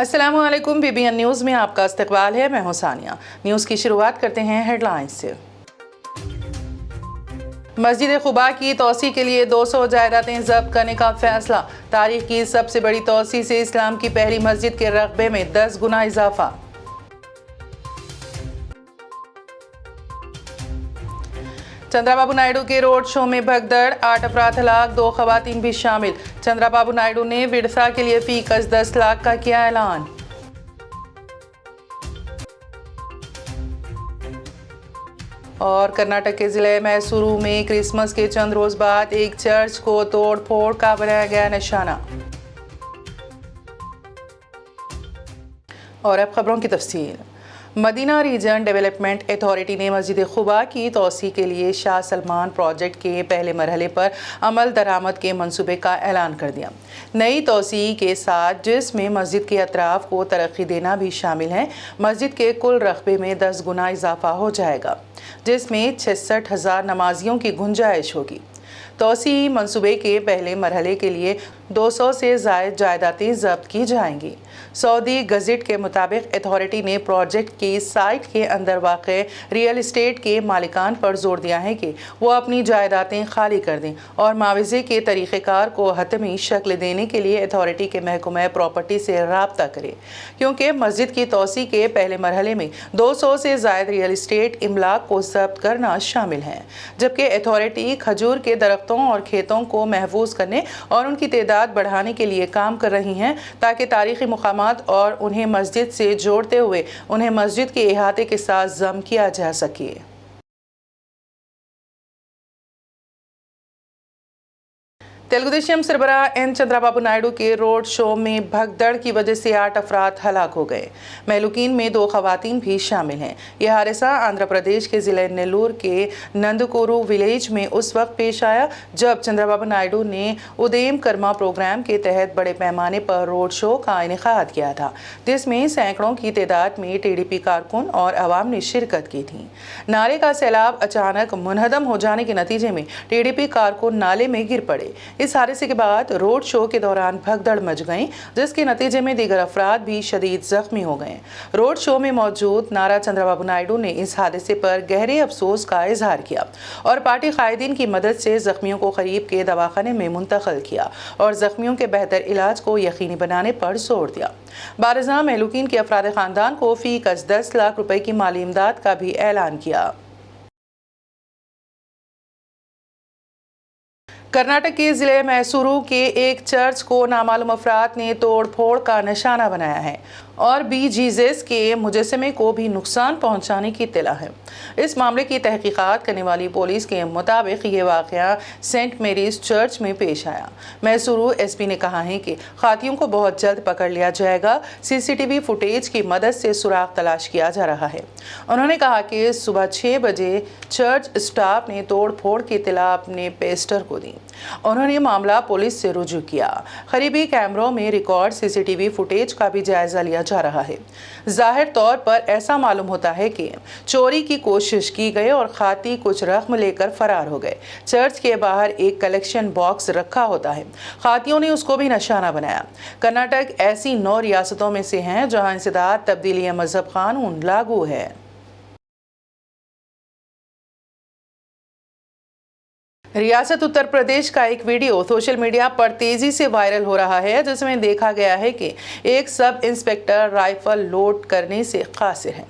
अस्सलामुअलैकुम। BBN news में आपका इस्तकबाल है। मैं हूं सानिया। न्यूज़ की शुरुआत करते हैं हेडलाइंस से। मस्जिद खुबा की तोसी के लिए 200 जायदादें जब्त करने का फैसला। तारीख की सबसे बड़ी तोसी से इस्लाम की पहली मस्जिद के रकबे में 10 गुना इजाफा। चंद्राबाबू नायडू के रोड शो में भगदड़, 8 अफराद हलाक, 2 खवातीन भी शामिल। चंद्राबाबू नायडू ने विरसा के लिए फीकस 10 लाख का किया ऐलान। और कर्नाटक के जिले मैसूरू में क्रिसमस के चंद रोज बाद एक चर्च को तोड़ फोड़ का बनाया गया निशाना। और अब खबरों की तफसील। मदीना रीजन डेवलपमेंट अथॉरिटी ने मस्जिद खुबा की तोसी के लिए शाह सलमान प्रोजेक्ट के पहले मरहले पर अमल दरामद के मंसूबे का ऐलान कर दिया। नई तोसी के साथ जिसमें मस्जिद के अतराफ को तरक्की देना भी शामिल है, मस्जिद के कुल रकबे में 10 गुना इजाफा हो जाएगा, जिसमें 66,000 नमाजियों की गुंजाइश होगी। तोसी मंसूबे के पहले मरहले के लिए 200 से ज़ायद जायदादें जब्त की जाएंगी। सऊदी गज़ट के मुताबिक अथॉरिटी ने प्रोजेक्ट की साइट के अंदर वाक़े रियल इस्टेट के मालिकान पर जोर दिया है कि वो अपनी जायदादें खाली कर दें और मुआवजे के तरीक़ेकार को हतमी शक्ल देने के लिए अथॉरिटी के महकमा प्रॉपर्टी से रब्ता करें, क्योंकि मस्जिद की तोसी के पहले मरहले में 200 से ज़ायद रियल इस्टेट इमलाक को जब्त करना शामिल है, जबकि अथॉरिटी खजूर के दरख्तों और खेतों को महफूज करने और उनकी तादाद बढ़ाने के लिए काम कर रही हैं, ताकि तारीखी मुकामात और उन्हें मस्जिद से जोड़ते हुए उन्हें मस्जिद के इहाते के साथ जम किया जा सके। तेलुगुदेशम सरबराह एन चंद्राबाबू नायडू के रोड शो में भगदड़ की वजह से 8 अफराद हलाक हो गए। महलूकीन में 2 खवातीन भी शामिल हैं। यह हादसा आंध्र प्रदेश के ज़िले नेल्लूर के नंदकुरू विलेज में उस वक्त पेश आया जब चंद्राबाबू नायडू ने उदयम कर्मा प्रोग्राम के तहत बड़े पैमाने पर रोड शो का इनेकाद किया था, जिसमें सैकड़ों की तादाद में TDP कारकुन और अवाम ने शिरकत की थी। नाले का सैलाब अचानक मुनहदम हो जाने के नतीजे में TDP कारकुन नाले में गिर पड़े। इस हादसे के बाद रोड शो के दौरान भगदड़ मच गई, जिसके नतीजे में दीगर अफराद भी शदीद जख्मी हो गए। रोड शो में मौजूद नारा चंद्राबाबू नायडू ने इस हादसे पर गहरे अफसोस का इजहार किया और पार्टी कायदीन की मदद से जख्मियों को करीब के दवाखाने में मुंतकिल किया और जख्मियों के बेहतर इलाज को यकीनी बनाने पर जोर दिया। बारज़ा महलूकीन के अफराद खानदान को फीकस 10 लाख रुपए की माली इमदाद का भी ऐलान किया। कर्नाटक के जिले मैसूरू के एक चर्च को नामालूम अफराद ने तोड़ फोड़ का निशाना बनाया है और जीसस के मुजस्समे को भी नुकसान पहुंचाने की इत्तला है। इस मामले की तहकीकात करने वाली पुलिस के मुताबिक ये वाक़या सेंट मेरीज चर्च में पेश आया। मैसूरू SP ने कहा है कि खातियों को बहुत जल्द पकड़ लिया जाएगा। CCTV फुटेज की मदद से सुराग तलाश किया जा रहा है। उन्होंने कहा कि सुबह 6 बजे चर्च स्टाफ ने तोड़ फोड़ की इत्तला अपने पेस्टर को दी। उन्होंने मामला पुलिस से रुजू किया। करीबी कैमरों में रिकॉर्ड CCTV फुटेज का भी जायजा लिया जा रहा है। जाहिर तौर पर ऐसा मालूम होता है कि चोरी की कोशिश की गई और खाती कुछ रकम लेकर फरार हो गए। चर्च के बाहर एक कलेक्शन बॉक्स रखा होता है, खातियों ने उसको भी निशाना बनाया। कर्नाटक ऐसी 9 रियासतों में से हैं जहां इंसदाद तब्दीली मजहब कानून लागू है। रियासत उत्तर प्रदेश का एक वीडियो सोशल मीडिया पर तेजी से वायरल हो रहा है, जिसमें देखा गया है कि एक सब इंस्पेक्टर राइफल लोड करने से कासिर है,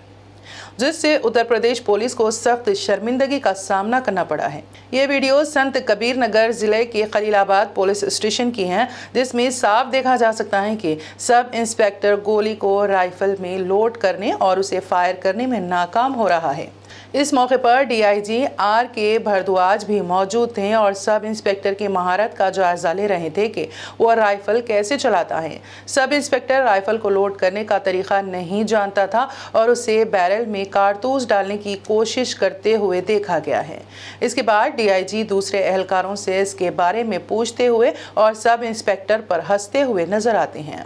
जिससे उत्तर प्रदेश पुलिस को सख्त शर्मिंदगी का सामना करना पड़ा है। ये वीडियो संत कबीर नगर जिले के खलीलाबाद पुलिस स्टेशन की है, जिसमें साफ देखा जा सकता है कि सब इंस्पेक्टर गोली को राइफल में लोड करने और उसे फायर करने में नाकाम हो रहा है। इस मौके पर DIG RK भारद्वाज भी मौजूद थे और सब इंस्पेक्टर की महारत का जायजा ले रहे थे कि वो राइफल कैसे चलाता है। सब इंस्पेक्टर राइफल को लोड करने का तरीका नहीं जानता था और उसे बैरल में कारतूस डालने की कोशिश करते हुए देखा गया है। इसके बाद DIG दूसरे एहलकारों से इसके बारे में पूछते हुए और सब इंस्पेक्टर पर हंसते हुए नजर आते हैं।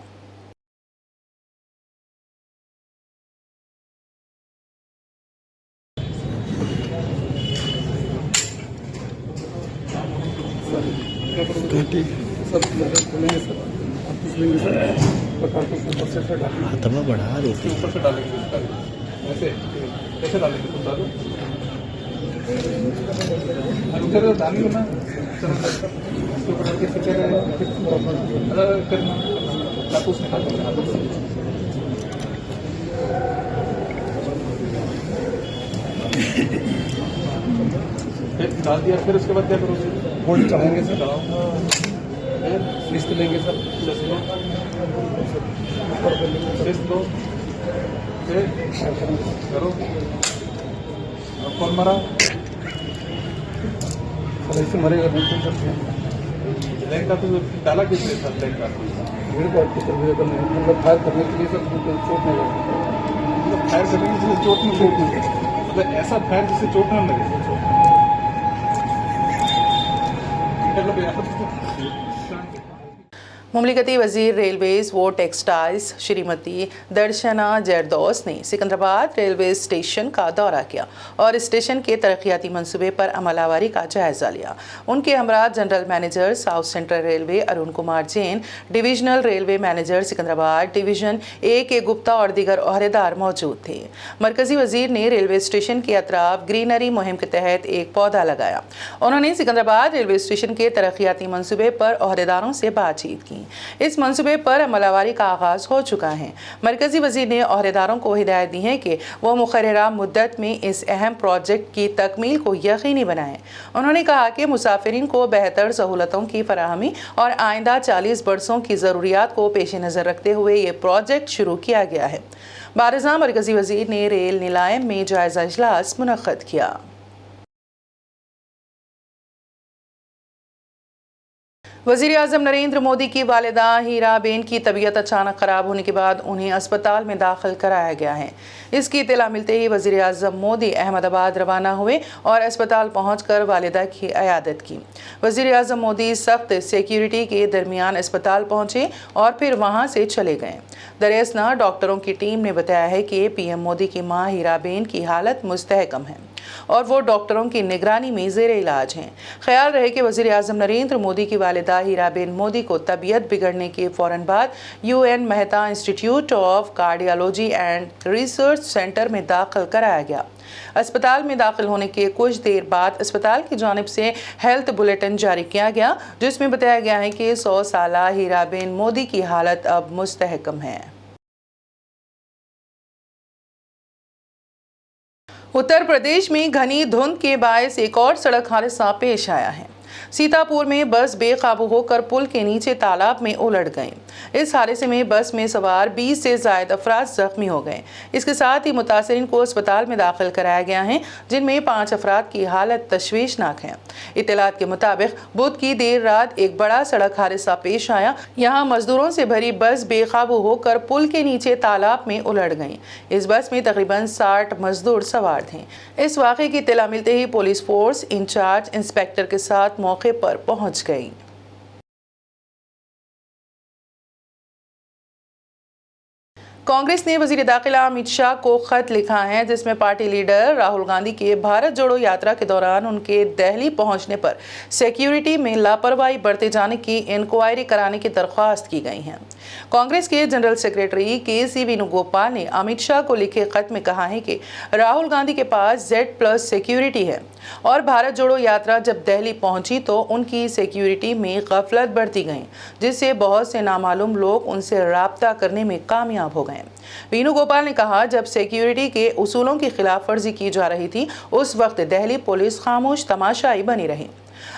सर हाथ में बढ़ा रोटी ऊपर से डालेंगे ऐसे कैसे डालेंगे तुम डालो उधर डालेंगे ना इसके ऊपर रख के करना कापूस निकालो डाल दिया फिर उसके बाद क्या करोगे गोल्ड चढ़ाएंगे सर चढ़ाओ लिस्ट लेंगे सर लिस्ट लो फिर करो कौन मरा सर ऐसे मरेगा नहीं तो सर बैंक का तो डाला किसने सर बैंक का भीड़ को अटके सर मतलब फायर करने के लिए सर चोट नहीं लगे मतलब फायर करने की जिससे चोट नहीं मतलब ऐसा फायर जिससे चोट न लगे मुमलिकती वजीर रेलवेज व टेक्सटाइल्स श्रीमती दर्शना जरदौस ने सिकंदराबाद रेलवे स्टेशन का दौरा किया और स्टेशन के तरक्याती मंसूबे पर अमलावरी का जायजा लिया। उनके हमरा general manager south central railway Arun Kumar Jain, divisional railway manager Secunderabad division A के गुप्ता और दीगर ओहदेदार मौजूद थे। मरकजी वजीर ने रेलवे स्टेशन के अतराफ ग्रीनरी मुहिम के तहत एक पौधा लगाया। उन्होंने सिकंदराबाद रेलवे स्टेशन के तरक्याती मंसूबे पर ओहदेदारों से बातचीत की। इस मंसूबे पर अमलावरी का आगाज हो चुका है। मरकजी वजीर ने ओहदेदारों को हिदायत दी है कि वह मुकर्ररा मुद्दत में इस अहम प्रोजेक्ट की तकमील को यकीनी बनाएं। उन्होंने कहा कि मुसाफिरीन को बेहतर सहूलतों की फराहमी और आइंदा 40 बरसों की ज़रूरियात को पेश नज़र रखते हुए ये प्रोजेक्ट शुरू किया गया है। बारज़ा मरकजी वजीर ने रेल नीलाम में जायजा इजलास मुनक्कद किया। वज़ीर-ए-आज़म नरेंद्र मोदी की वालिदा हीराबेन की तबीयत अचानक ख़राब होने के बाद उन्हें अस्पताल में दाखिल कराया गया है। इसकी इत्तला मिलते ही वज़ीर-ए-आज़म मोदी अहमदाबाद रवाना हुए और अस्पताल पहुंचकर वालिदा की इयादत की। वज़ीर-ए-आज़म मोदी सख्त सिक्योरिटी के दरमियान अस्पताल पहुंचे और फिर वहां से चले गए। दरियासना डॉक्टरों की टीम ने बताया है कि पीएम मोदी की मां हीराबेन की हालत मुस्तहकम है और वो डॉक्टरों की निगरानी में ज़ेरे इलाज हैं। ख्याल रहे कि वज़ीर-ए-आज़म नरेंद्र मोदी की वालिदा हीराबेन मोदी को तबीयत बिगड़ने के फ़ौरन बाद UN Mehta institute of cardiology and research centre में दाखिल कराया गया। अस्पताल में दाखिल होने के कुछ देर बाद अस्पताल की जानिब से हेल्थ बुलेटिन जारी किया गया, जिसमें बताया गया है कि 100 साला हीराबेन मोदी की हालत अब मुस्तहकम है। उत्तर प्रदेश में घनी धुंध के बायस एक और सड़क हादसा पेश आया है। सीतापुर में बस बेकाबू होकर पुल के नीचे तालाब में उलट गई। इस हादसे में बस में सवार 20 से ज़ायद अफराद जख्मी हो गए। इसके साथ ही मुतासिरीन को अस्पताल में दाखिल कराया गया है, जिनमें 5 अफराद की हालत तशवीशनाक है। इत्तलात के मुताबिक बुध की देर रात एक बड़ा सड़क हादसा पेश आया। यहाँ मजदूरों से भरी बस बेकाबू होकर पुल के नीचे तालाब में उलट गई। इस बस में तकरीबन 60 मजदूर सवार थे। इस वाक़े की इत्तला मिलते ही पुलिस फोर्स इंचार्ज इंस्पेक्टर के साथ मौके पर पहुंच गई। कांग्रेस ने वजीर दाखिला अमित शाह को खत लिखा है, जिसमें पार्टी लीडर राहुल गांधी के भारत जोड़ो यात्रा के दौरान उनके दिल्ली पहुंचने पर सिक्योरिटी में लापरवाही बरते जाने की इंक्वायरी कराने की दरख्वास्त की गई है। कांग्रेस के जनरल सेक्रेटरी के.सी. वेणुगोपाल ने अमित शाह को लिखे खत में कहा है कि राहुल गांधी के पास Z+ सिक्योरिटी है और भारत जोड़ो यात्रा जब दिल्ली पहुंची तो उनकी सिक्योरिटी में गफलत बरती गई, जिससे बहुत से नामालूम लोग उनसे राब्ता करने में कामयाब हो गए। वेणुगोपाल ने कहा, जब सिक्योरिटी के उसूलों की खिलाफ वर्जी की जा रही थी उस वक्त दिल्ली पुलिस खामोश तमाशाई बनी रही।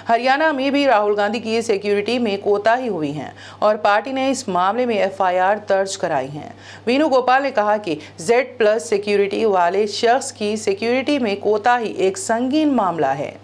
हरियाणा में भी राहुल गांधी की सिक्योरिटी में कोताही हुई है और पार्टी ने इस मामले में FIR दर्ज कराई है। वेणुगोपाल ने कहा कि Z+ सिक्योरिटी वाले शख्स की सिक्योरिटी में कोताही एक संगीन मामला है।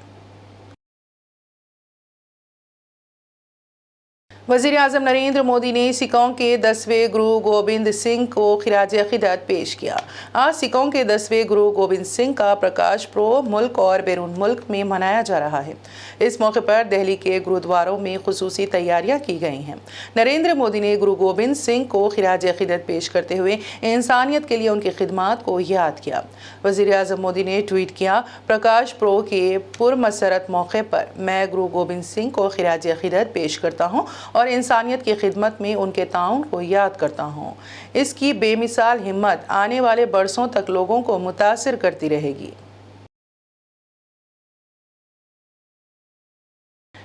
वज़ीर-ए-आज़म नरेंद्र मोदी ने सिखों के 10वें गुरु गोबिंद सिंह को खिराज अक़ीदत पेश किया। आज सिखों के 10वें गुरु गोबिंद सिंह का प्रकाश पर्व मुल्क और बैरून मुल्क में मनाया जा रहा है। इस मौके पर दिल्ली के गुरुद्वारों में खुसूसी तैयारियां की गई हैं। नरेंद्र मोदी ने गुरु गोबिंद सिंह को खिराज अक़ीदत पेश करते हुए इंसानियत के लिए उनकी खिदमात को याद किया। वज़ीर-ए-आज़म मोदी ने ट्वीट किया, प्रकाश पर्व के पुरमसरत मौके पर मैं गुरु गोबिंद सिंह को खिराज अक़ीदत पेश करता हूँ और इंसानियत की खिदमत में उनके ताउन को याद करता हूँ। इसकी बेमिसाल हिम्मत आने वाले बरसों तक लोगों को मुतासिर करती रहेगी।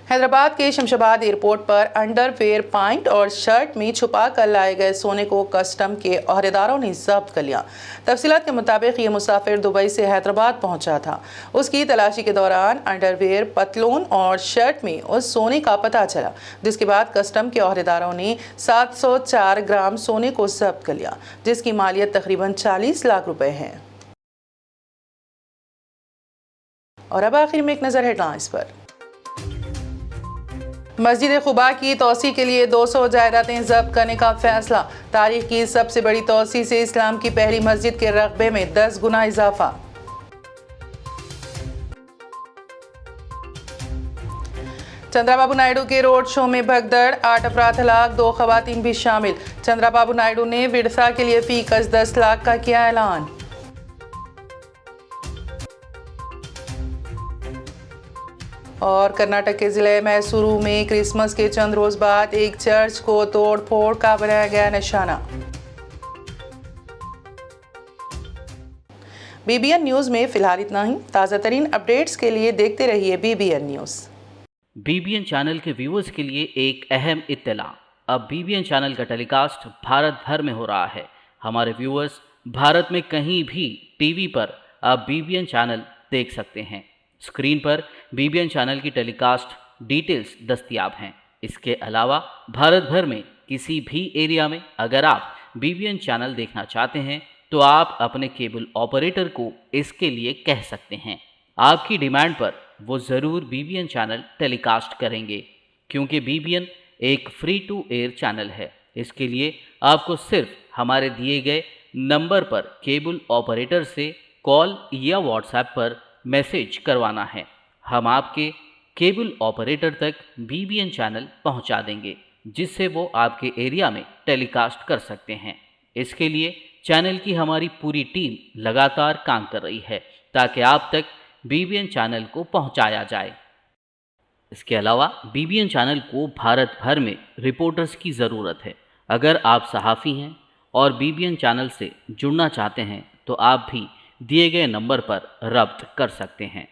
हैदराबाद के शमशाबाद एयरपोर्ट पर अंडरवेयर, पैंट और शर्ट में छुपा कर लाए गए सोने को कस्टम के ओहदेदारों ने जब्त कर लिया। तफसीलात के मुताबिक ये मुसाफिर दुबई से हैदराबाद पहुंचा था। उसकी तलाशी के दौरान अंडरवेयर, पतलून और शर्ट में उस सोने का पता चला, जिसके बाद कस्टम के ओहदेदारों ने 704 ग्राम सोने को जब्त कर लिया, जिसकी मालियत तकरीबन 40 लाख रुपए है। और अब आखिर में एक नज़र हेडलाइंस पर। मस्जिद खुबा की तोसी के लिए 200 जायदादें जब्त करने का फैसला। तारीख की सबसे बड़ी तोसी से इस्लाम की पहली मस्जिद के रकबे में 10 गुना इजाफा। चंद्राबाबू नायडू के रोड शो में भगदड़, 8 अफराद हलाक, 2 खवातीन भी शामिल। चंद्राबाबू नायडू ने विरसा के लिए फीकस 10 लाख का किया ऐलान। और कर्नाटक के जिले मैसूरू में क्रिसमस के चंद रोज बाद एक चर्च को तोड़ फोड़ का बनाया गया निशाना। बीबीएन न्यूज में फिलहाल इतना ही। ताज़ा तरीन अपडेट्स के लिए देखते रहिए बीबीएन न्यूज। बीबीएन चैनल के व्यूअर्स के लिए एक अहम इत्तला। अब बीबीएन चैनल का टेलीकास्ट भारत भर में हो रहा है। हमारे व्यूअर्स भारत में कहीं भी टीवी पर अब बीबीएन चैनल देख सकते हैं। स्क्रीन पर बीबीएन चैनल की टेलीकास्ट डिटेल्स दस्तयाब हैं। इसके अलावा भारत भर में किसी भी एरिया में अगर आप बीबीएन चैनल देखना चाहते हैं तो आप अपने केबल ऑपरेटर को इसके लिए कह सकते हैं। आपकी डिमांड पर वो ज़रूर बीबीएन चैनल टेलीकास्ट करेंगे, क्योंकि बीबीएन एक फ्री टू एयर चैनल है। इसके लिए आपको सिर्फ हमारे दिए गए नंबर पर केबल ऑपरेटर से कॉल या व्हाट्सएप पर मैसेज करवाना है। हम आपके केबल ऑपरेटर तक बीबीएन चैनल पहुंचा देंगे, जिससे वो आपके एरिया में टेलीकास्ट कर सकते हैं। इसके लिए चैनल की हमारी पूरी टीम लगातार काम कर रही है ताकि आप तक बीबीएन चैनल को पहुंचाया जाए। इसके अलावा बीबीएन चैनल को भारत भर में रिपोर्टर्स की ज़रूरत है। अगर आप सहाफ़ी हैं और बीबीएन चैनल से जुड़ना चाहते हैं तो आप भी दिए गए नंबर पर रब्त कर सकते हैं।